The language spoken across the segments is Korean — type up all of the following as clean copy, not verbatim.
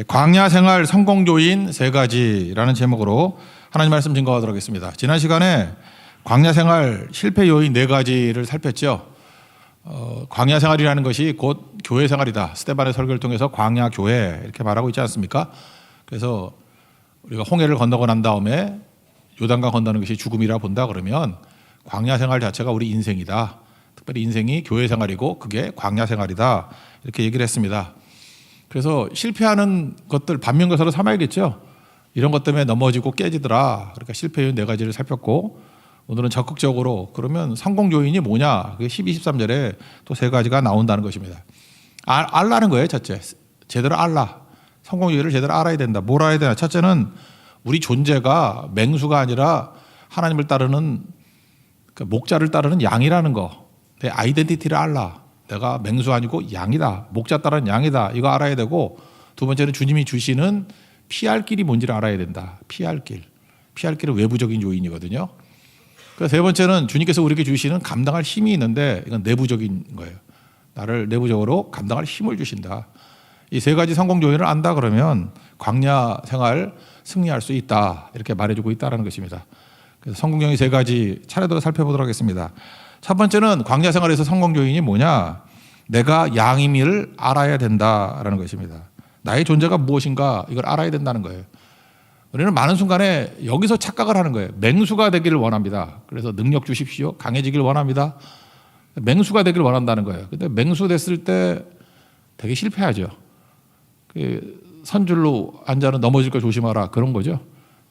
광야 생활 성공 요인 세 가지라는 제목으로 하나님 말씀 증거하도록 하겠습니다. 지난 시간에 광야 생활 실패 요인 네 가지를 살폈죠. 광야 생활이라는 것이 곧 교회 생활이다. 스데반의 설교를 통해서 광야 교회 이렇게 말하고 있지 않습니까? 그래서 우리가 홍해를 건너고 난 다음에 요단강 건너는 것이 죽음이라 본다 그러면 광야 생활 자체가 우리 인생이다. 특별히 인생이 교회 생활이고 그게 광야 생활이다. 이렇게 얘기를 했습니다. 그래서 실패하는 것들 반면교사로 삼아야겠죠. 이런 것 때문에 넘어지고 깨지더라. 그러니까 실패 요인 네 가지를 살폈고 오늘은 적극적으로 그러면 성공 요인이 뭐냐. 12, 13절에 또 세 가지가 나온다는 것입니다. 알라는 거예요. 첫째. 제대로 알라. 성공 요인을 제대로 알아야 된다. 뭘 알아야 되나. 첫째는 우리 존재가 맹수가 아니라 하나님을 따르는 목자를 따르는 양이라는 거. 내 아이덴티티를 알라. 내가 맹수 아니고 양이다. 목자 따르는 양이다. 이거 알아야 되고 두 번째는 주님이 주시는 피할 길이 뭔지를 알아야 된다. 피할 길. 피할 길은 외부적인 요인이거든요. 세 번째는 주님께서 우리에게 주시는 감당할 힘이 있는데 이건 내부적인 거예요. 나를 내부적으로 감당할 힘을 주신다. 이 세 가지 성공 요인을 안다 그러면 광야 생활 승리할 수 있다. 이렇게 말해주고 있다는 것입니다. 그래서 성공 요인 세 가지 차례대로 살펴보도록 하겠습니다. 첫 번째는 광야 생활에서 성공 요인이 뭐냐? 내가 양임을 알아야 된다라는 것입니다. 나의 존재가 무엇인가 이걸 알아야 된다는 거예요. 우리는 많은 순간에 여기서 착각을 하는 거예요. 맹수가 되기를 원합니다. 그래서 능력 주십시오. 강해지길 원합니다. 맹수가 되기를 원한다는 거예요. 근데 맹수 됐을 때 되게 실패하죠. 선줄로 앉아는 넘어질 거 조심하라 그런 거죠.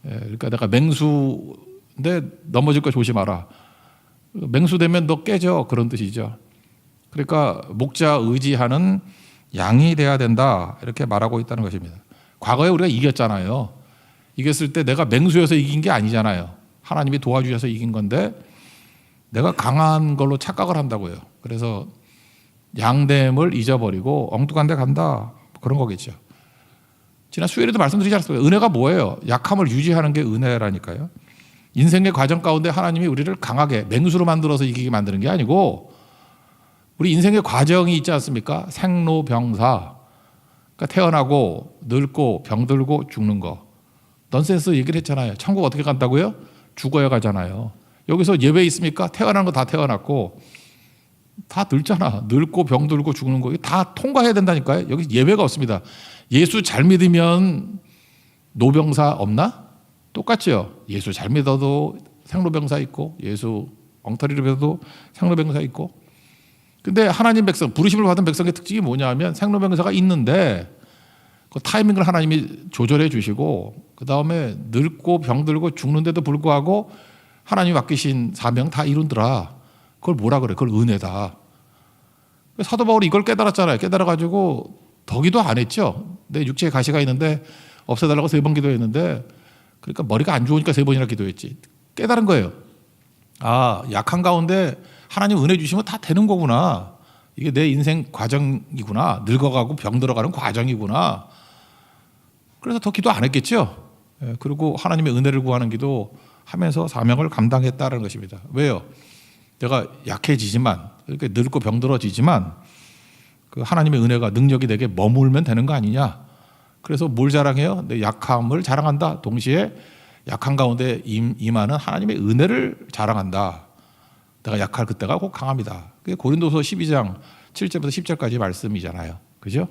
그러니까 내가 맹수인데 넘어질 거 조심하라. 맹수되면 너 깨져 그런 뜻이죠. 그러니까 목자 의지하는 양이 돼야 된다 이렇게 말하고 있다는 것입니다. 과거에 우리가 이겼잖아요. 이겼을 때 내가 맹수여서 이긴 게 아니잖아요. 하나님이 도와주셔서 이긴 건데 내가 강한 걸로 착각을 한다고요. 그래서 양됨을 잊어버리고 엉뚱한 데 간다 그런 거겠죠. 지난 수요일에도 말씀드리지 않았습니까? 은혜가 뭐예요? 약함을 유지하는 게 은혜라니까요. 인생의 과정 가운데 하나님이 우리를 강하게 맹수로 만들어서 이기게 만드는 게 아니고 우리 인생의 과정이 있지 않습니까? 생로병사. 그러니까 태어나고 늙고 병들고 죽는 거. 넌센스 얘기를 했잖아요. 천국 어떻게 간다고요? 죽어야 가잖아요. 여기서 예외 있습니까? 태어난 거 다 태어났고 다 늙잖아. 늙고 병들고 죽는 거 다 통과해야 된다니까요. 여기 예외가 없습니다. 예수 잘 믿으면 노병사 없나? 똑같죠. 예수 잘 믿어도 생로병사 있고 예수 엉터리로 믿어도 생로병사 있고. 근데 하나님 백성 부르심을 받은 백성의 특징이 뭐냐면 생로병사가 있는데 그 타이밍을 하나님이 조절해 주시고 그 다음에 늙고 병들고 죽는데도 불구하고 하나님이 맡기신 사명 다 이룬더라. 그걸 뭐라 그래? 그걸 은혜다. 사도 바울이 이걸 깨달았잖아요. 깨달아가지고 더 기도 안 했죠. 내 육체에 가시가 있는데 없애달라고 3번 기도했는데 그러니까 머리가 안 좋으니까 3번이나 기도했지. 깨달은 거예요. 아, 약한 가운데 하나님 은혜 주시면 다 되는 거구나. 이게 내 인생 과정이구나. 늙어가고 병들어가는 과정이구나. 그래서 더 기도 안 했겠죠. 그리고 하나님의 은혜를 구하는 기도 하면서 사명을 감당했다는 것입니다. 왜요? 내가 약해지지만 이렇게 늙고 병들어지지만 그 하나님의 은혜가 능력이 내게 머물면 되는 거 아니냐. 그래서 뭘 자랑해요? 내 약함을 자랑한다. 동시에 약한 가운데 임하는 하나님의 은혜를 자랑한다. 내가 약할 그때가 꼭 강합니다. 그게 고린도서 12장 7절부터 10절까지 말씀이잖아요. 그죠?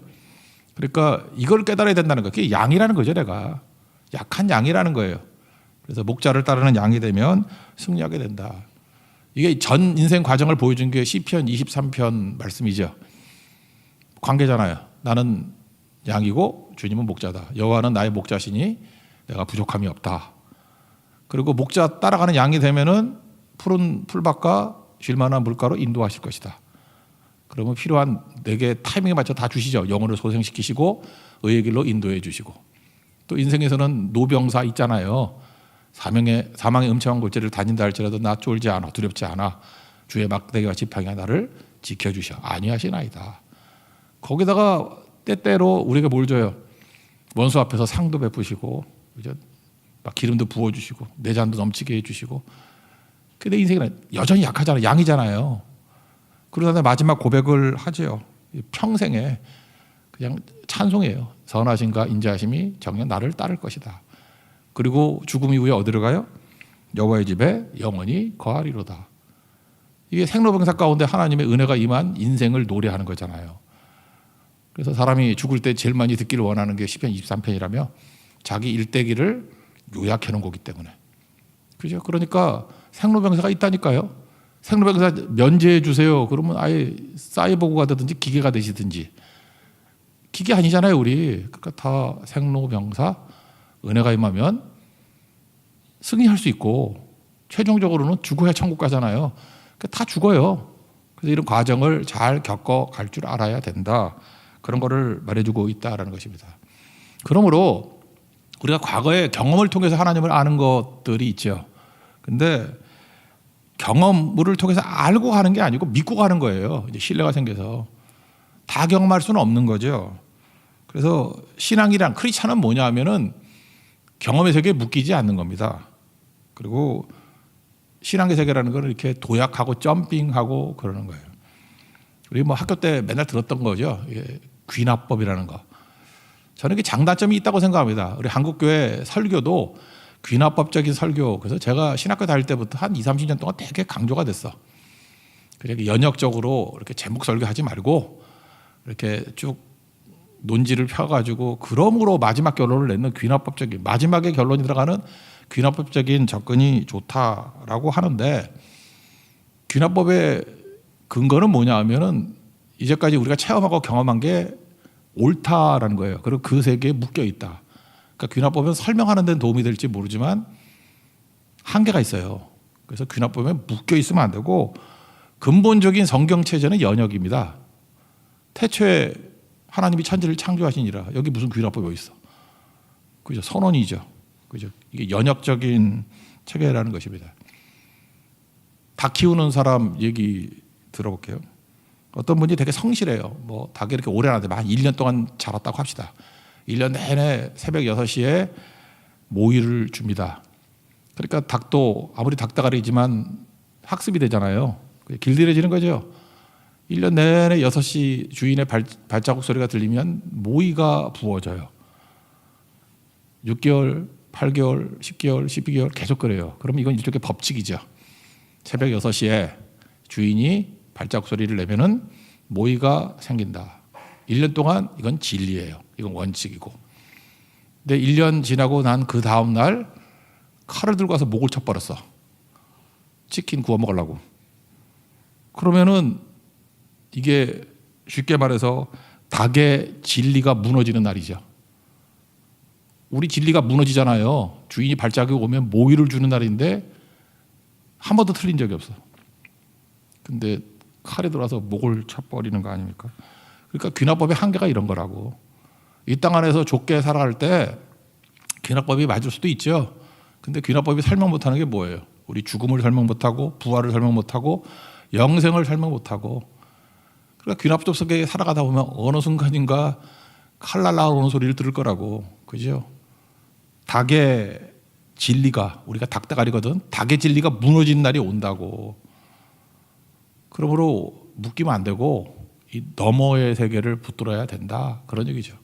그러니까 이걸 깨달아야 된다는 거예요. 그게 양이라는 거죠. 내가 약한 양이라는 거예요. 그래서 목자를 따르는 양이 되면 승리하게 된다. 이게 전 인생 과정을 보여준 게 시편 23편 말씀이죠. 관계잖아요. 나는 양이고 주님은 목자다. 여호와는 나의 목자시니 내가 부족함이 없다. 그리고 목자 따라가는 양이 되면은 푸른 풀밭과 쉴만한 물가로 인도하실 것이다. 그러면 필요한 내게 타이밍에 맞춰 다 주시죠. 영혼을 소생시키시고 의의 길로 인도해 주시고. 또 인생에서는 노병사 있잖아요. 사망의 음침한 골짜기를 다닌다 할지라도 나 쫄지 않아 두렵지 않아. 주의 막대기와 지팡이가 나를 지켜주셔. 안위하시나이다. 거기다가 때때로 우리가 뭘 줘요? 원수 앞에서 상도 베푸시고 그죠? 막 기름도 부어주시고 내 잔도 넘치게 해주시고. 근데 인생은 여전히 약하잖아요. 양이잖아요. 그러다 마지막 고백을 하죠. 평생에 그냥 찬송해요. 선하심과 인자하심이 정녕 나를 따를 것이다. 그리고 죽음 이후에 어디로 가요? 여호와의 집에 영원히 거하리로다. 이게 생로병사 가운데 하나님의 은혜가 임한 인생을 노래하는 거잖아요. 그래서 사람이 죽을 때 제일 많이 듣기를 원하는 게 시편 23편이라며 자기 일대기를 요약해 놓은 거기 때문에. 그죠? 그러니까 생로병사가 있다니까요. 생로병사 면제해 주세요. 그러면 아예 사이보그가 되든지 기계가 되시든지. 기계 아니잖아요, 우리. 그러니까 다 생로병사 은혜가 임하면 승리할 수 있고 최종적으로는 죽어야 천국 가잖아요. 그러니까 다 죽어요. 그래서 이런 과정을 잘 겪어 갈 줄 알아야 된다. 그런 거를 말해주고 있다라는 것입니다. 그러므로 우리가 과거의 경험을 통해서 하나님을 아는 것들이 있죠. 근데 경험을 통해서 알고 가는 게 아니고 믿고 가는 거예요. 이제 신뢰가 생겨서 다 경험할 수는 없는 거죠. 그래서 신앙이란 크리스찬은 뭐냐 하면은 경험의 세계에 묶이지 않는 겁니다. 그리고 신앙의 세계라는 건 이렇게 도약하고 점핑하고 그러는 거예요. 우리 뭐 학교 때 맨날 들었던 거죠. 귀납법이라는 거. 저는 이게 장단점이 있다고 생각합니다. 우리 한국교회 설교도 귀납법적인 설교. 그래서 제가 신학교 다닐 때부터 한 20, 30년 동안 되게 강조가 됐어. 그렇게 연역적으로 이렇게 제목 설교하지 말고 이렇게 쭉 논지를 펴가지고 그러므로 마지막 결론을 내는 귀납법적인 마지막에 결론이 들어가는 귀납법적인 접근이 좋다라고 하는데 귀납법의 근거는 뭐냐 하면은 이제까지 우리가 체험하고 경험한 게 옳다라는 거예요. 그리고 그 세계에 묶여 있다. 그러니까 귀납법은 설명하는 데는 도움이 될지 모르지만 한계가 있어요. 그래서 귀납법에 묶여 있으면 안 되고 근본적인 성경 체제는 연역입니다. 태초에 하나님이 천지를 창조하시니라. 여기 무슨 귀납법이 어디 있어? 그죠? 선언이죠. 그죠? 이게 연역적인 체계라는 것입니다. 닭 키우는 사람 얘기 들어볼게요. 어떤 분이 되게 성실해요. 뭐 닭이 이렇게 오래 나는데 한 1년 동안 자랐다고 합시다. 1년 내내 새벽 6시에 모이를 줍니다. 그러니까 닭도 아무리 닭다가리지만 학습이 되잖아요. 길들여지는 거죠. 1년 내내 6시 주인의 발자국 소리가 들리면 모이가 부어져요. 6개월, 8개월, 10개월, 12개월 계속 그래요. 그럼 이건 일종의 법칙이죠. 새벽 6시에 주인이 발자국 소리를 내면은 모이가 생긴다. 1년 동안 이건 진리예요. 이건 원칙이고. 근데 1년 지나고 난 그 다음 날 칼을 들고 와서 목을 쳐버렸어. 치킨 구워 먹으려고. 그러면은 이게 쉽게 말해서 닭의 진리가 무너지는 날이죠. 우리 진리가 무너지잖아요. 주인이 발자국이 오면 모이를 주는 날인데 한 번도 틀린 적이 없어. 근데 칼에 들어와서 목을 쳐버리는 거 아닙니까? 그러니까 귀납법의 한계가 이런 거라고. 이 땅 안에서 좁게 살아갈 때 귀납법이 맞을 수도 있죠. 근데 귀납법이 설명 못하는 게 뭐예요? 우리 죽음을 설명 못하고 부활을 설명 못하고 영생을 설명 못하고. 그러니까 귀납법 속에 살아가다 보면 어느 순간인가 칼 날라오는 소리를 들을 거라고. 그죠? 닭의 진리가, 우리가 닭다가리거든. 닭의 진리가 무너진 날이 온다고. 그러므로 묶이면 안 되고 이 너머의 세계를 붙들어야 된다. 그런 얘기죠.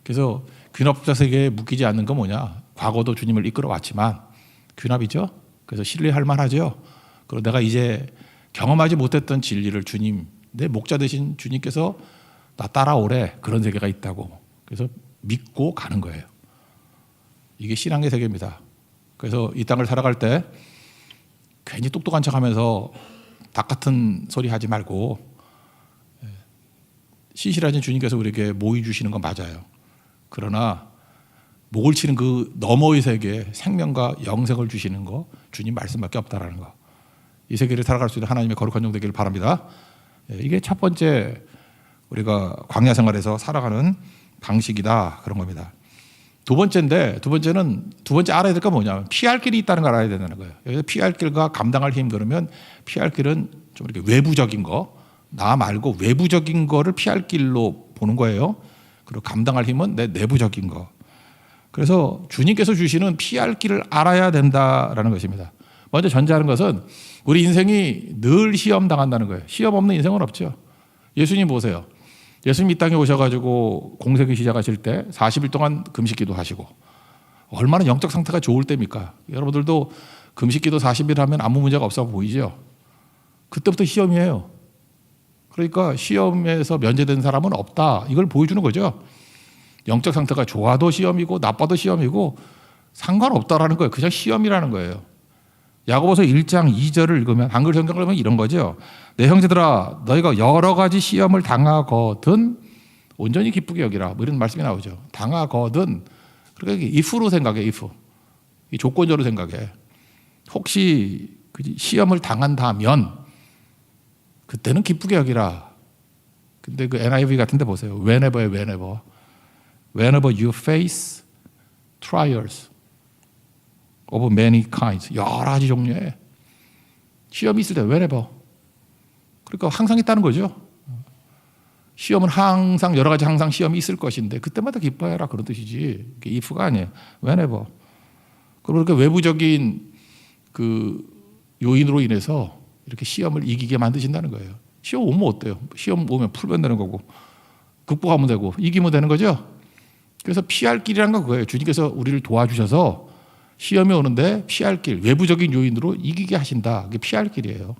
그래서 귀납자 세계에 묶이지 않는 건 뭐냐? 과거도 주님을 이끌어 왔지만 귀납이죠. 그래서 신뢰할 만하죠. 그리고 내가 이제 경험하지 못했던 진리를 주님, 내 목자 되신 주님께서 나 따라오래. 그런 세계가 있다고. 그래서 믿고 가는 거예요. 이게 신앙의 세계입니다. 그래서 이 땅을 살아갈 때 괜히 똑똑한 척하면서 닭 같은 소리 하지 말고 신실하신 주님께서 우리에게 모이 주시는 건 맞아요. 그러나 목을 치는 그 너머의 세계에 생명과 영생을 주시는 거 주님 말씀밖에 없다라는 거. 이 세계를 살아갈 수 있는 하나님의 거룩한 종 되기를 바랍니다. 이게 첫 번째 우리가 광야 생활에서 살아가는 방식이다 그런 겁니다. 두 번째는 두 번째 알아야 될 건 뭐냐면 피할 길이 있다는 걸 알아야 된다는 거예요. 여기서 피할 길과 감당할 힘 그러면 피할 길은 좀 이렇게 외부적인 거, 나 말고 외부적인 거를 피할 길로 보는 거예요. 그리고 감당할 힘은 내 내부적인 거. 그래서 주님께서 주시는 피할 길을 알아야 된다라는 것입니다. 먼저 전제하는 것은 우리 인생이 늘 시험 당한다는 거예요. 시험 없는 인생은 없죠. 예수님 보세요. 예수님 이 땅에 오셔가지고 공생을 시작하실 때 40일 동안 금식기도 하시고 얼마나 영적 상태가 좋을 때입니까? 여러분들도 금식기도 40일 하면 아무 문제가 없어 보이죠? 그때부터 시험이에요. 그러니까 시험에서 면제된 사람은 없다. 이걸 보여주는 거죠. 영적 상태가 좋아도 시험이고 나빠도 시험이고 상관없다라는 거예요. 그냥 시험이라는 거예요. 야고보서 1장 2절을 읽으면 한글 성경을 보면 이런 거죠. 내 형제들아 너희가 여러 가지 시험을 당하거든 온전히 기쁘게 여기라. 뭐 이런 말씀이 나오죠. 당하거든. 그러니까 if로 생각해. if. 이 조건적으로 생각해. 혹시 시험을 당한다면 그때는 기쁘게 여기라. 근데 그 NIV 같은 데 보세요. whenever에 whenever. Whenever you face trials of many kinds. 여러 가지 종류의 시험이 있을 때 whenever. 그러니까 항상 있다는 거죠. 시험은 항상 여러 가지 항상 시험이 있을 것인데 그때마다 기뻐해라 그런 뜻이지. if가 아니에요. whenever. 그러니까 외부적인 그 요인으로 인해서 이렇게 시험을 이기게 만드신다는 거예요. 시험 오면 어때요? 시험 오면 풀면 되는 거고 극복하면 되고 이기면 되는 거죠. 그래서 피할 길이란 건 그거예요. 주님께서 우리를 도와주셔서 시험이 오는데 피할 길, 외부적인 요인으로 이기게 하신다. 그게 피할 길이에요.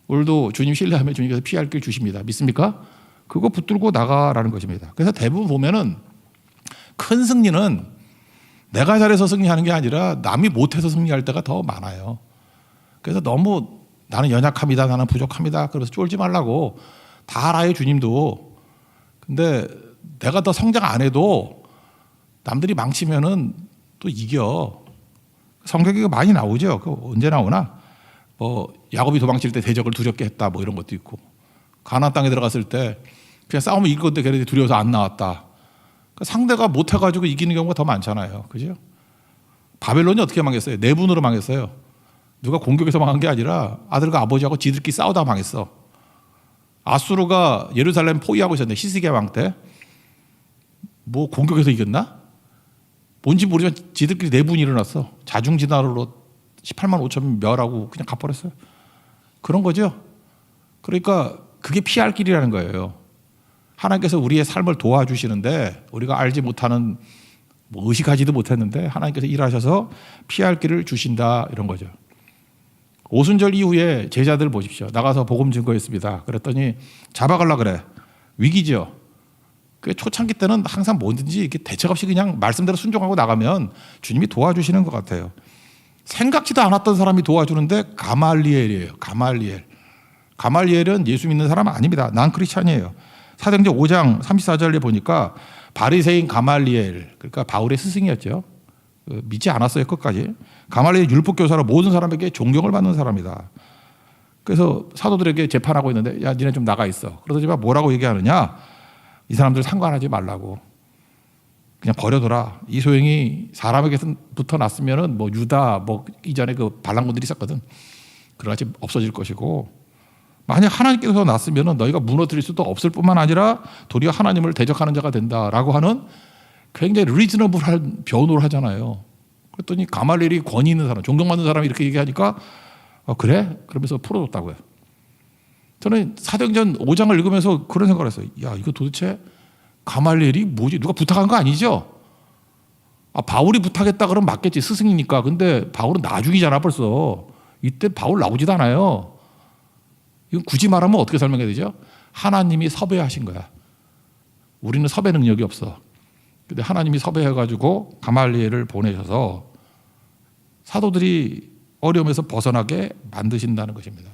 오늘도 주님 신뢰하면 주님께서 피할 길 주십니다. 믿습니까? 그거 붙들고 나가라는 것입니다. 그래서 대부분 보면은 큰 승리는 내가 잘해서 승리하는 게 아니라 남이 못해서 승리할 때가 더 많아요. 그래서 너무 나는 연약합니다. 나는 부족합니다. 그래서 쫄지 말라고 다 알아요. 주님도. 근데 내가 더 성장 안 해도 남들이 망치면은 또 이겨. 성경에 많이 나오죠. 그 언제 나오나? 뭐 야곱이 도망칠 때 대적을 두렵게 했다. 뭐 이런 것도 있고. 가나안 땅에 들어갔을 때 그냥 싸우면 이길 건데 걔네들이 두려워서 안 나왔다. 그러니까 상대가 못해가지고 이기는 경우가 더 많잖아요. 그죠? 바벨론이 어떻게 망했어요? 내분으로 망했어요. 누가 공격해서 망한 게 아니라 아들과 아버지하고 지들끼리 싸우다 망했어. 아수르가 예루살렘 포위하고 있었는데 히스기야 왕 때 뭐 공격해서 이겼나? 뭔지 모르지만 지들끼리 내분이 일어났어. 자중진화로 18만 5천 멸하고 그냥 갚아버렸어요. 그런 거죠. 그러니까 그게 피할 길이라는 거예요. 하나님께서 우리의 삶을 도와주시는데 우리가 알지 못하는 뭐 의식하지도 못했는데 하나님께서 일하셔서 피할 길을 주신다 이런 거죠. 오순절 이후에 제자들 보십시오. 나가서 복음 증거했습니다. 그랬더니 잡아가려 그래. 위기죠. 그 초창기 때는 항상 뭐든지 이렇게 대책 없이 그냥 말씀대로 순종하고 나가면 주님이 도와주시는 것 같아요. 생각지도 않았던 사람이 도와주는데 가말리엘이에요. 가말리엘은 예수 믿는 사람 아닙니다. 난 크리스찬이에요. 사도행전 5장 34절에 보니까 바리새인 가말리엘, 그러니까 바울의 스승이었죠. 믿지 않았어요. 끝까지. 가말리엘 율법교사로 모든 사람에게 존경을 받는 사람이다. 그래서 사도들에게 재판하고 있는데 야 니네 좀 나가 있어. 그러더니 뭐라고 얘기하느냐. 이 사람들 상관하지 말라고. 그냥 버려둬라. 이 소행이 사람에게부터 났으면은 뭐 유다 뭐 이전에 그 반란군들이 있었거든. 그러지 없어질 것이고 만약 하나님께서 났으면은 너희가 무너뜨릴 수도 없을 뿐만 아니라 도리어 하나님을 대적하는 자가 된다라고 하는 굉장히 리즈너블한 변호를 하잖아요. 그랬더니 가말리엘이 권위 있는 사람, 존경받는 사람이 이렇게 얘기하니까 그래? 그러면서 풀어줬다고요. 저는 사도행전 5장을 읽으면서 그런 생각을 했어요. 야, 이거 도대체 가말리엘이 뭐지? 누가 부탁한 거 아니죠? 바울이 부탁했다 그러면 맞겠지. 스승이니까. 근데 바울은 나중이잖아 벌써. 이때 바울 나오지도 않아요. 이건 굳이 말하면 어떻게 설명해야 되죠? 하나님이 섭외하신 거야. 우리는 섭외 능력이 없어. 근데 하나님이 섭외해가지고 가말리엘을 보내셔서 사도들이 어려움에서 벗어나게 만드신다는 것입니다.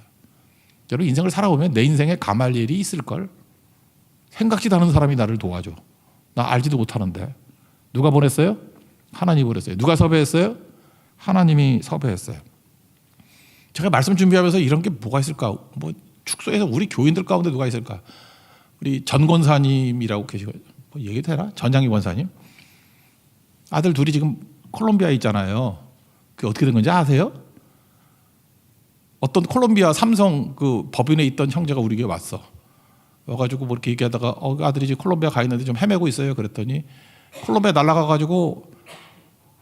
여러분 인생을 살아보면 내 인생에 가말리엘이 있을걸? 생각지도 않은 사람이 나를 도와줘. 나 알지도 못하는데. 누가 보냈어요? 하나님이 보냈어요. 누가 섭외했어요? 하나님이 섭외했어요. 제가 말씀 준비하면서 이런 게 뭐가 있을까? 뭐 축소해서 우리 교인들 가운데 누가 있을까? 우리 전 권사님이라고 계시고 뭐 얘기 되나? 전장희 권사님. 아들 둘이 지금 콜롬비아에 있잖아요. 그게 어떻게 된 건지 아세요? 어떤 콜롬비아 삼성 그 법인에 있던 형제가 우리 교회 왔어. 와가지고 뭐 이렇게 얘기하다가 아들이 지금 콜롬비아 가 있는데 좀 헤매고 있어요. 그랬더니 콜롬비아 날아가가지고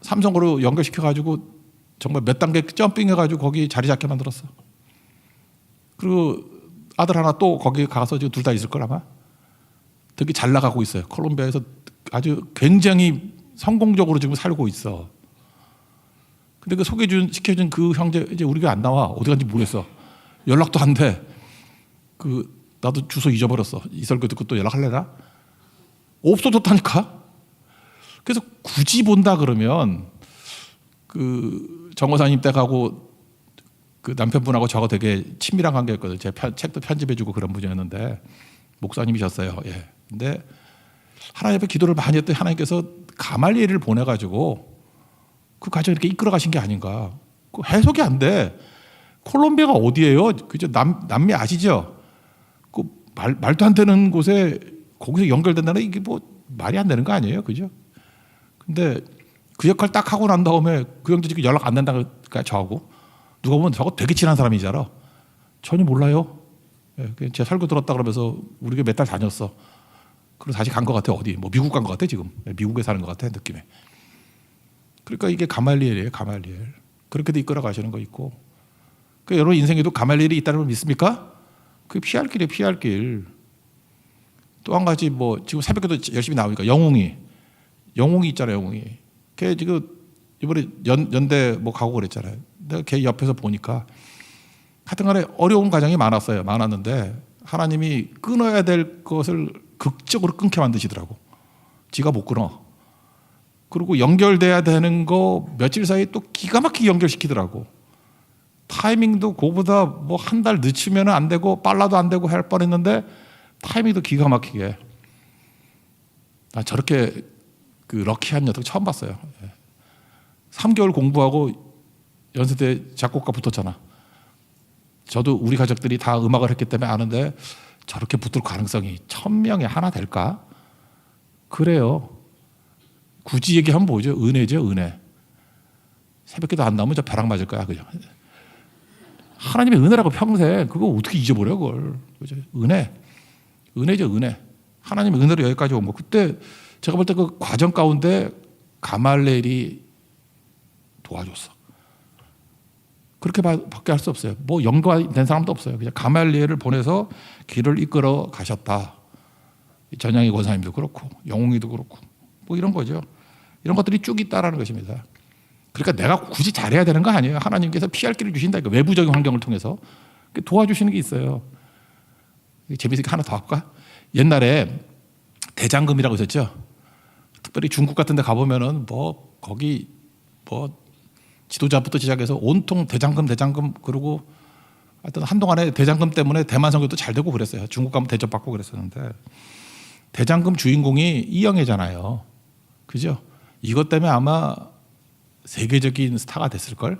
삼성으로 연결시켜가지고 정말 몇 단계 점핑해가지고 거기 자리 잡게 만들었어. 그리고 아들 하나 또 거기 가서 지금 둘 다 있을 걸 아마. 되게 잘 나가고 있어요. 콜롬비아에서 아주 굉장히 성공적으로 지금 살고 있어. 근데 그 시켜준 그 형제 이제 우리 교회 안 나와. 어디 간지 모르겠어. 연락도 안 돼. 나도 주소 잊어버렸어. 이 설교 듣고 또 연락할래나? 없어졌다니까. 그래서 굳이 본다 그러면 그 정호사님 댁하고 그 남편분하고 저하고 되게 친밀한 관계였거든요. 제 책도 편집해주고 그런 분이었는데 목사님이셨어요. 예. 근데 하나님 앞에 기도를 많이 했더니 하나님께서 가말리엘을 보내가지고 그 가정 이렇게 이끌어 가신 게 아닌가. 그 해석이 안 돼. 콜롬비아가 어디예요? 그죠? 남미 아시죠? 그 말도 안 되는 곳에 거기서 연결된다는 이게 뭐 말이 안 되는 거 아니에요? 그죠? 근데 그 역할 딱 하고 난 다음에 그 형제 지금 연락 안 된다니까 저하고. 누가 보면 저거 되게 친한 사람이잖아. 전혀 몰라요. 예, 제 설교 들었다 그러면서 우리 교회 몇 달 다녔어. 그리고 다시 간 것 같아. 어디? 뭐 미국 간 것 같아 지금. 미국에 사는 것 같아 느낌에. 그러니까 이게 가말리엘이에요. 가말리엘. 그렇게도 이끌어 가시는 거 있고. 그러니까 여러분 인생에도 가말리엘이 있다는 걸 믿습니까? 그게 피할 길이에요. 피할 길. 또 한 가지 뭐 지금 새벽에도 열심히 나오니까 영웅이 있잖아요. 영웅이. 걔 지금 이번에 연대 뭐 가고 그랬잖아요. 내가 걔 옆에서 보니까 하여튼간에 어려운 과정이 많았는데 하나님이 끊어야 될 것을 극적으로 끊게 만드시더라고. 지가 못 끊어. 그리고 연결돼야 되는 거 며칠 사이에 또 기가 막히게 연결시키더라고. 타이밍도 그거보다 뭐 한 달 늦추면 안 되고 빨라도 안 되고 할 뻔했는데 타이밍도 기가 막히게. 난 저렇게 그 럭키한 녀석 처음 봤어요. 3개월 공부하고 연세대 작곡가 붙었잖아. 저도 우리 가족들이 다 음악을 했기 때문에 아는데 저렇게 붙을 가능성이 1000명에 하나 될까? 그래요. 굳이 얘기하면 뭐죠? 은혜죠, 은혜. 새벽기도 안 나오면 저 벼락 맞을 거야, 그죠? 하나님의 은혜라고 평생 그거 어떻게 잊어버려 그걸? 그죠? 은혜죠, 은혜. 하나님의 은혜로 여기까지 온 거. 그때 제가 볼 때 그 과정 가운데 가말리엘이 도와줬어. 그렇게밖에 할 수 없어요. 뭐 연관된 사람도 없어요. 그냥 가말리엘을 보내서 길을 이끌어 가셨다. 전향희 권사님도 그렇고 영웅이도 그렇고 뭐 이런 거죠. 이런 것들이 쭉 있다라는 것입니다. 그러니까 내가 굳이 잘해야 되는 거 아니에요. 하나님께서 피할 길을 주신다니까. 외부적인 환경을 통해서 도와주시는 게 있어요. 재밌으니까 하나 더 할까? 옛날에 대장금이라고 있었죠. 특별히 중국 같은 데 가보면은 뭐 거기 뭐 지도자부터 시작해서 온통 대장금 그리고 하여튼 한동안에 대장금 때문에 대만 선교도 잘 되고 그랬어요. 중국 가면 대접받고 그랬었는데 대장금 주인공이 이영애잖아요. 그죠? 이것 때문에 아마 세계적인 스타가 됐을걸?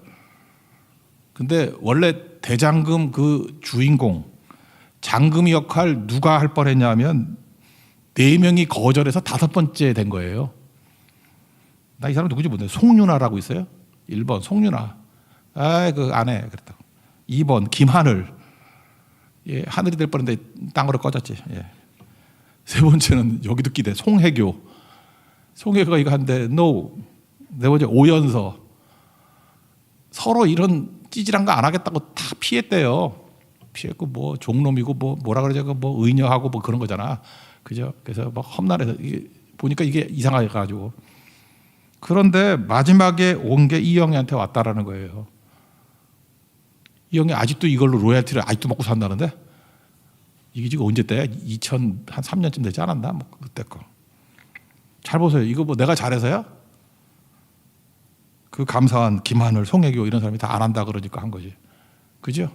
근데 원래 대장금 그 주인공 장금 역할 누가 할 뻔했냐면 4명이 거절해서 5번째 된 거예요. 나 이 사람 누구지 모르겠는데 송윤아라고 있어요. 1번 송윤아. 그 안 해. 그랬다고. 2번 김하늘. 예, 하늘이 될 뻔했는데 땅으로 꺼졌지. 예. 3번째는 여기도 끼대. 송혜교가 이거 한데 no. 4번째 오연서. 서로 이런 찌질한 거 안 하겠다고 다 피했대요. 피했고 뭐 종놈이고 뭐라 그러죠? 뭐 의녀하고 뭐 그런 거잖아. 그죠? 그래서 막 험난해서 이게 보니까 이게 이상하게 가지고. 그런데 마지막에 온 게 이영애한테 왔다라는 거예요. 이영애 아직도 이걸로 로얄티를 아직도 먹고 산다는데 이게 지금 언제 때야? 2003년쯤 되지 않았나? 뭐 그때 거. 잘 보세요. 이거 뭐 내가 잘해서야? 그 감사한 김하늘, 송혜교 이런 사람이 다 안 한다 그러니까 한 거지. 그죠?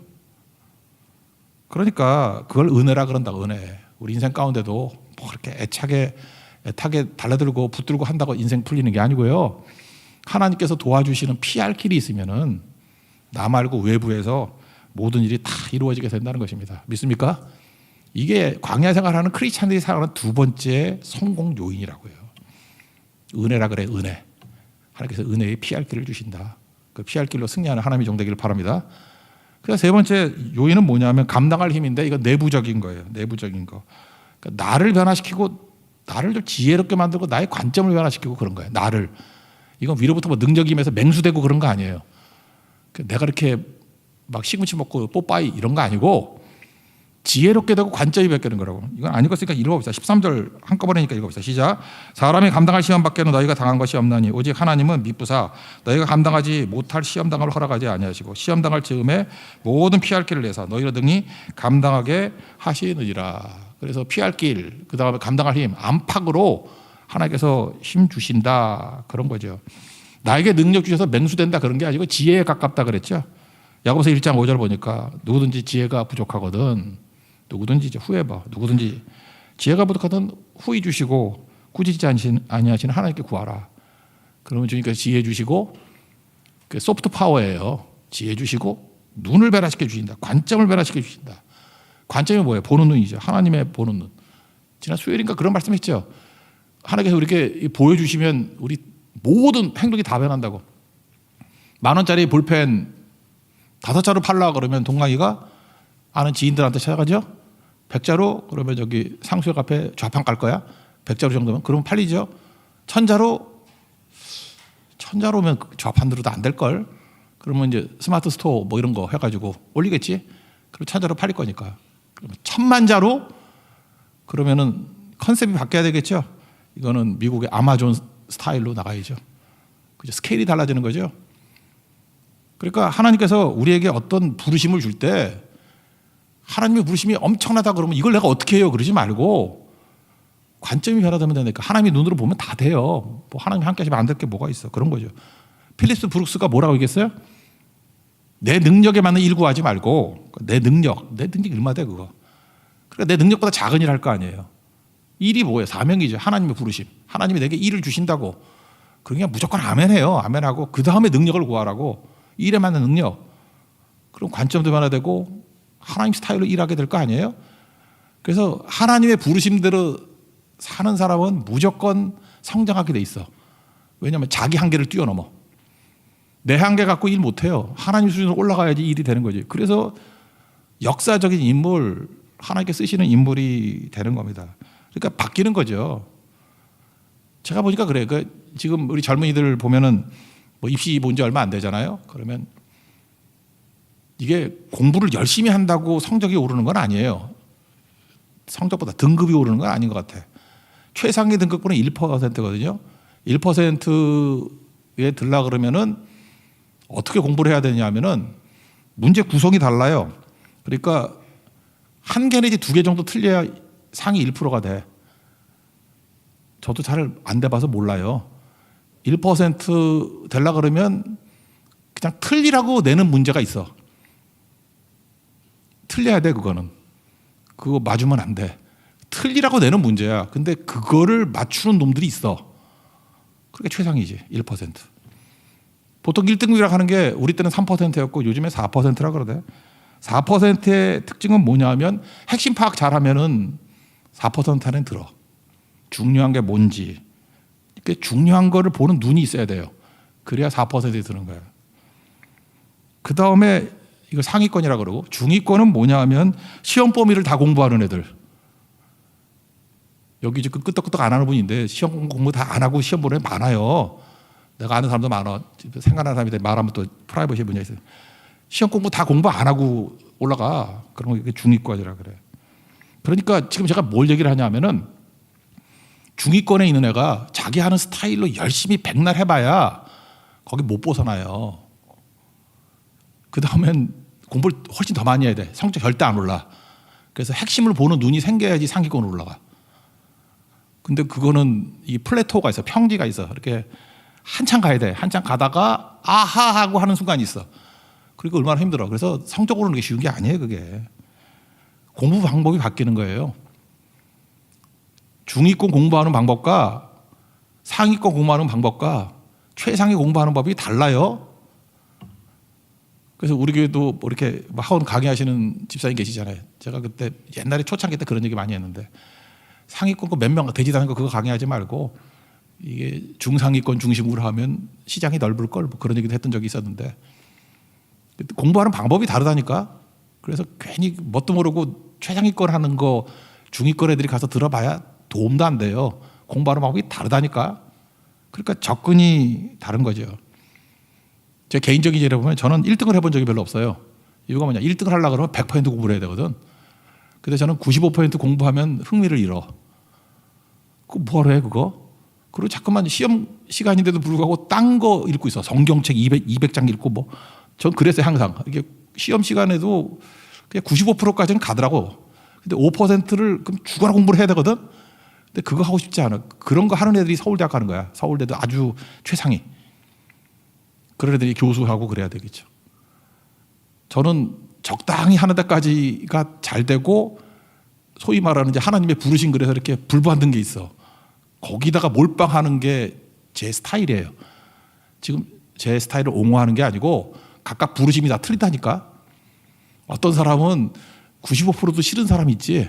그러니까 그걸 은혜라 그런다. 은혜. 우리 인생 가운데도 뭐 그렇게 애타게 달라들고 붙들고 한다고 인생 풀리는 게 아니고요. 하나님께서 도와주시는 피할 길이 있으면은 나 말고 외부에서 모든 일이 다 이루어지게 된다는 것입니다. 믿습니까? 이게 광야 생활하는 크리스찬들이 살아가는 2번째 성공 요인이라고요. 은혜라 그래, 은혜. 하나님께서 은혜의 피할 길을 주신다. 그 피할 길로 승리하는 하나님의 종 되기를 바랍니다. 그래서 3번째 요인은 뭐냐면 감당할 힘인데 이거 내부적인 거예요. 내부적인 거. 그러니까 나를 변화시키고 나를 좀 지혜롭게 만들고 나의 관점을 변화시키고 그런 거예요. 나를. 이건 위로부터 뭐 능력이 임해서 맹수되고 그런 거 아니에요. 내가 이렇게 막 시금치 먹고 뽀빠이 이런 거 아니고 지혜롭게 되고 관점이 바뀌는 거라고. 이건 안 읽었으니까 읽어봅시다. 13절 한꺼번에니까 읽어봅시다. 시작. 사람이 감당할 시험 밖에는 너희가 당한 것이 없나니 오직 하나님은 미쁘사 너희가 감당하지 못할 시험 당을 허락하지 아니하시고 시험 당할 즈음에 모든 피할 길을 내서 너희로 등이 감당하게 하시느니라. 그래서 피할 길, 그 다음에 감당할 힘, 안팎으로 하나님께서 힘 주신다, 그런 거죠. 나에게 능력 주셔서 맹수된다 그런 게 아니고 지혜에 가깝다 그랬죠. 야고보서 1장 5절 보니까 누구든지 지혜가 부족하거든, 누구든지 이제 후회봐, 누구든지 지혜가 부족하든 후히 주시고 꾸짖지 아니하시는 하나님께 구하라. 그러면 주니까 지혜 주시고, 그 소프트 파워예요. 지혜 주시고 눈을 변화시켜 주신다. 관점을 변화시켜 주신다. 관점이 뭐예요? 보는 눈이죠. 하나님의 보는 눈. 지난 수요일인가 그런 말씀했죠. 하나님께서 이렇게 보여주시면 우리 모든 행동이 다 변한다고. 10,000원짜리 볼펜 5자루 팔라 그러면 동강이가 아는 지인들한테 찾아가죠. 100자루 그러면 저기 상수역 앞에 좌판 깔 거야. 100자루 정도면 그러면 팔리죠. 1000자루면 좌판 들어도 안 될 걸. 그러면 이제 스마트 스토어 뭐 이런 거 해가지고 올리겠지. 그럼 1000자루 팔릴 거니까. 그러면 10,000,000자루 그러면은 컨셉이 바뀌어야 되겠죠. 이거는 미국의 아마존 스타일로 나가야죠. 그죠? 스케일이 달라지는 거죠. 그러니까 하나님께서 우리에게 어떤 부르심을 줄 때 하나님의 부르심이 엄청나다 그러면 이걸 내가 어떻게 해요? 그러지 말고 관점이 변화되면 되니까 하나님의 눈으로 보면 다 돼요. 뭐 하나님 함께 하시면 안 될 게 뭐가 있어. 그런 거죠. 필립스 브룩스가 뭐라고 얘기했어요? 내 능력에 맞는 일 구하지 말고 내 능력 얼마 돼 그거. 그러니까 내 능력보다 작은 일 할 거 아니에요. 일이 뭐예요? 사명이죠. 하나님의 부르심. 하나님이 내게 일을 주신다고. 그러니까 무조건 아멘해요. 아멘하고 그 다음에 능력을 구하라고. 일에 맞는 능력. 그럼 관점도 변화되고 하나님 스타일로 일하게 될 거 아니에요? 그래서 하나님의 부르심대로 사는 사람은 무조건 성장하게 돼 있어. 왜냐하면 자기 한계를 뛰어넘어. 내 한계 갖고 일 못해요. 하나님 수준으로 올라가야지 일이 되는 거지. 그래서 역사적인 인물, 하나님께 쓰시는 인물이 되는 겁니다. 그러니까 바뀌는 거죠. 제가 보니까 그래요. 지금 우리 젊은이들 보면은 뭐 입시 본 지 얼마 안 되잖아요. 그러면 이게 공부를 열심히 한다고 성적이 오르는 건 아니에요. 성적보다 등급이 오르는 건 아닌 것 같아. 최상위 등급분은 1%거든요. 1%에 들라 그러면은 어떻게 공부를 해야 되냐 하면은 문제 구성이 달라요. 그러니까 한 개 내지 2개 정도 틀려야 상위 1%가 돼. 저도 잘 안 돼봐서 몰라요. 1% 되려 그러면 그냥 틀리라고 내는 문제가 있어. 틀려야 돼 그거는. 그거 맞으면 안 돼. 틀리라고 내는 문제야. 근데 그거를 맞추는 놈들이 있어. 그게 최상이지. 1%. 보통 1등급이라고 하는 게 우리 때는 3%였고 요즘에 4%라 그러대. 4%의 특징은 뭐냐면 핵심 파악 잘하면은 4% 안에 들어. 중요한 게 뭔지. 그러니까 중요한 거를 보는 눈이 있어야 돼요. 그래야 4%에 드는 거예요. 그 다음에 이거 상위권이라 그러고 중위권은 뭐냐 하면 시험 범위를 다 공부하는 애들. 여기 지금 끄떡끄떡 안 하는 분인데 시험 공부 다 안 하고 시험 보는 애 많아요. 내가 아는 사람도 많아. 생각나는 사람이 말하면 또 프라이버시 분야 있어요. 시험 공부 다 공부 안 하고 올라가. 그런 거 중위권이라 그래. 그러니까 지금 제가 뭘 얘기를 하냐면은 중위권에 있는 애가 자기 하는 스타일로 열심히 백날 해봐야 거기 못 벗어나요. 그 다음엔 공부를 훨씬 더 많이 해야 돼. 성적 절대 안 올라. 그래서 핵심을 보는 눈이 생겨야지 상위권으로 올라가. 근데 그거는 이 플래토가 있어. 평지가 있어. 이렇게 한참 가야 돼. 한참 가다가 아하 하고 하는 순간이 있어. 그리고 얼마나 힘들어. 그래서 성적 오르는 게 쉬운 게 아니에요. 그게. 공부 방법이 바뀌는 거예요. 중위권 공부하는 방법과 상위권 공부하는 방법과 최상위 공부하는 법이 달라요. 그래서 우리 교회도 뭐 이렇게 학원 강의하시는 집사님 계시잖아요. 제가 그때 옛날에 초창기 때 그런 얘기 많이 했는데 상위권 몇 명 되지도 않은 거 그거 강의하지 말고 이게 중상위권 중심으로 하면 시장이 넓을 걸 뭐 그런 얘기도 했던 적이 있었는데 공부하는 방법이 다르다니까. 그래서 괜히 뭣도 모르고 최상위권 하는 거 중위권 애들이 가서 들어봐야 도움도 안 돼요. 공부하는 방법이 다르다니까. 그러니까 접근이 다른 거죠. 제 개인적인 예를 보면 저는 1등을 해본 적이 별로 없어요. 이유가 뭐냐. 1등을 하려고 그러면 100% 공부를 해야 되거든. 근데 저는 95% 공부하면 흥미를 잃어. 그거 뭐하러 해 그거? 그리고 자꾸만 시험 시간인데도 불구하고 딴 거 읽고 있어. 성경책 200장 읽고 뭐. 전 그랬어요 항상. 이게 시험 시간에도 그냥 95%까지는 가더라고. 근데 5%를 그럼 죽어라 공부를 해야 되거든. 근데 그거 하고 싶지 않아. 그런 거 하는 애들이 서울대학 가는 거야. 서울대도 아주 최상위. 그런 애들이 교수하고 그래야 되겠죠. 저는 적당히 하는 데까지가 잘 되고 소위 말하는 이제 하나님의 부르신 그래서 이렇게 불받는 게 있어. 거기다가 몰빵하는 게 제 스타일이에요. 지금 제 스타일을 옹호하는 게 아니고 각각 부르심이 다 틀리다니까. 어떤 사람은 95%도 싫은 사람이 있지.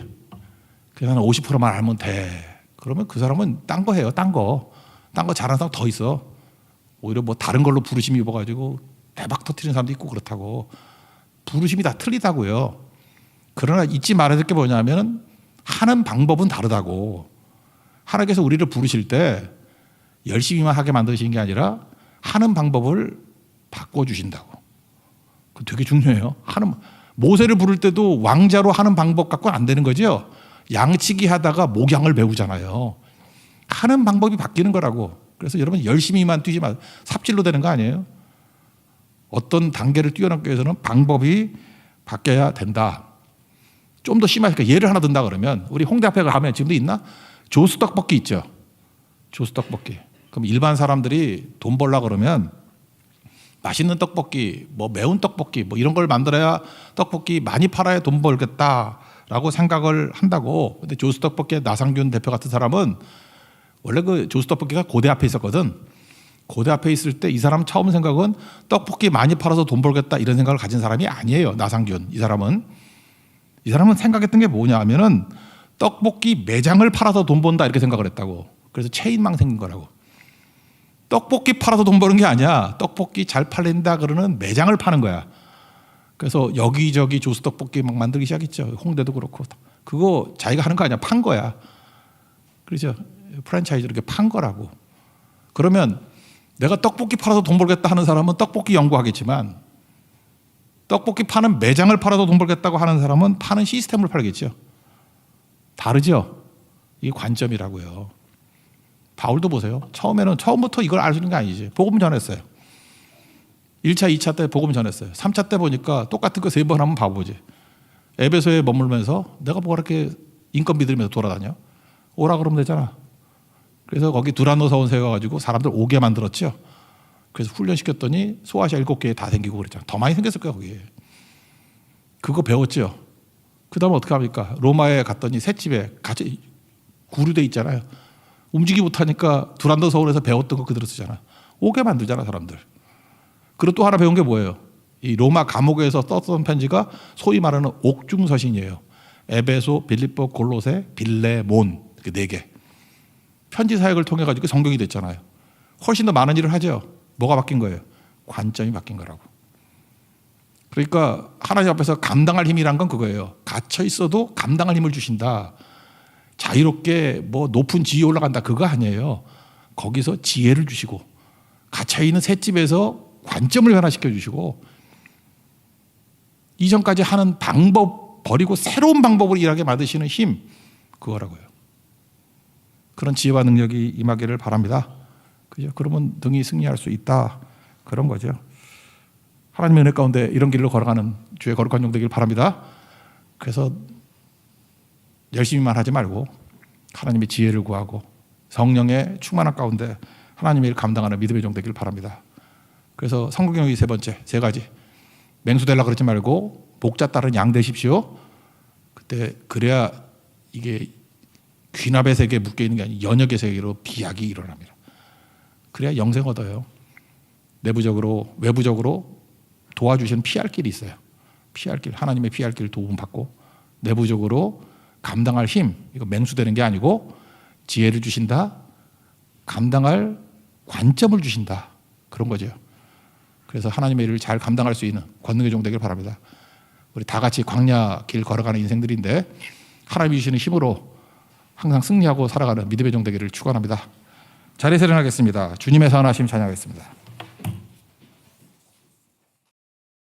그냥 50%만 알면 돼. 그러면 그 사람은 딴 거 해요. 딴 거 잘하는 사람 더 있어. 오히려 뭐 다른 걸로 부르심이 입어가지고 대박 터뜨리는 사람도 있고 그렇다고. 부르심이 다 틀리다고요. 그러나 잊지 말아야 될 게 뭐냐면 하는 방법은 다르다고. 하나님께서 우리를 부르실 때 열심히만 하게 만드시는 게 아니라 하는 방법을 바꿔주신다고. 그 되게 중요해요. 모세를 부를 때도 왕자로 하는 방법 갖고는 안 되는 거죠. 양치기 하다가 목양을 배우잖아요. 하는 방법이 바뀌는 거라고. 그래서 여러분 열심히만 뛰지 마. 삽질로 되는 거 아니에요. 어떤 단계를 뛰어넘기 위해서는 방법이 바뀌어야 된다. 좀 더 심하니까 예를 하나 든다 그러면 우리 홍대 앞에 가면 지금도 있나? 조수 떡볶이 있죠. 조수 떡볶이. 그럼 일반 사람들이 돈 벌라 그러면 맛있는 떡볶이, 뭐 매운 떡볶이, 뭐 이런 걸 만들어야 떡볶이 많이 팔아야 돈 벌겠다라고 생각을 한다고. 근데 조수 떡볶이의 나상균 대표 같은 사람은 원래 그 조수 떡볶이가 고대 앞에 있었거든. 고대 앞에 있을 때 이 사람 처음 생각은 떡볶이 많이 팔아서 돈 벌겠다 이런 생각을 가진 사람이 아니에요. 나상균 이 사람은 생각했던 게 뭐냐 하면은 떡볶이 매장을 팔아서 돈 번다 이렇게 생각을 했다고. 그래서 체인망 생긴 거라고. 떡볶이 팔아서 돈 버는 게 아니야. 떡볶이 잘 팔린다 그러는 매장을 파는 거야. 그래서 여기저기 조수 떡볶이 막 만들기 시작했죠. 홍대도 그렇고. 그거 자기가 하는 거 아니야. 판 거야. 그렇죠. 프랜차이즈로 이렇게 판 거라고. 그러면 내가 떡볶이 팔아서 돈 벌겠다 하는 사람은 떡볶이 연구하겠지만 떡볶이 파는 매장을 팔아서 돈 벌겠다고 하는 사람은 파는 시스템을 팔겠죠. 다르죠. 이게 관점이라고요. 바울도 보세요. 처음부터 이걸 알 수 있는 게 아니지. 복음 전했어요. 1차, 2차 때 복음 전했어요. 3차 때 보니까 똑같은 거 3번 하면 바보지. 에베소에 머물면서 내가 뭐가 이렇게 인건 비들면서 돌아다녀? 오라 그러면 되잖아. 그래서 거기 두란노 서원 세워가지고 사람들 오게 만들었죠. 그래서 훈련시켰더니 소아시아 7개에 다 생기고 그랬잖아. 더 많이 생겼을 거야 거기에. 그거 배웠죠. 그 다음에 어떻게 합니까? 로마에 갔더니 셋집에 같이 구류돼 있잖아요. 움직이 못하니까 두란노 서원에서 배웠던 거 그대로 쓰잖아. 오게 만들잖아 사람들. 그리고 또 하나 배운 게 뭐예요? 이 로마 감옥에서 썼던 편지가 소위 말하는 옥중서신이에요. 에베소, 빌립보, 골로새, 빌레몬 그 4개. 편지 사역을 통해 가지고 성경이 됐잖아요. 훨씬 더 많은 일을 하죠. 뭐가 바뀐 거예요? 관점이 바뀐 거라고. 그러니까 하나님 앞에서 감당할 힘이란 건 그거예요. 갇혀 있어도 감당할 힘을 주신다. 자유롭게 뭐 높은 지위에 올라간다 그거 아니에요. 거기서 지혜를 주시고 갇혀 있는 셋집에서 관점을 변화시켜 주시고 이전까지 하는 방법 버리고 새로운 방법으로 일하게 만드시는 힘 그거라고요. 그런 지혜와 능력이 임하기를 바랍니다. 그죠? 그러면 등이 승리할 수 있다. 그런 거죠. 하나님의 은혜 가운데 이런 길로 걸어가는 주의 거룩한 종 되길 바랍니다. 그래서 열심히만 하지 말고 하나님의 지혜를 구하고 성령의 충만한 가운데 하나님의 일을 감당하는 믿음의 종 되길 바랍니다. 그래서 성공경이 3번째, 3가지. 맹수되려고 그러지 말고 목자 따른 양 되십시오. 그때 그래야 이게 귀납의 세계에 묶여있는 게 아니라 연역의 세계로 비약이 일어납니다. 그래야 영생 얻어요. 내부적으로 외부적으로 도와주시는 피할 길이 있어요. 피할 길, 하나님의 피할 길 도움받고 내부적으로 감당할 힘, 이거 맹수되는 게 아니고 지혜를 주신다. 감당할 관점을 주신다. 그런 거죠. 그래서 하나님의 일을 잘 감당할 수 있는 권능의 종 되길 바랍니다. 우리 다 같이 광야 길 걸어가는 인생들인데 하나님이 주시는 힘으로 항상 승리하고 살아가는 믿음의 종 되기를 축원합니다. 자리에서 일어나겠습니다. 주님의 선하심 찬양하겠습니다.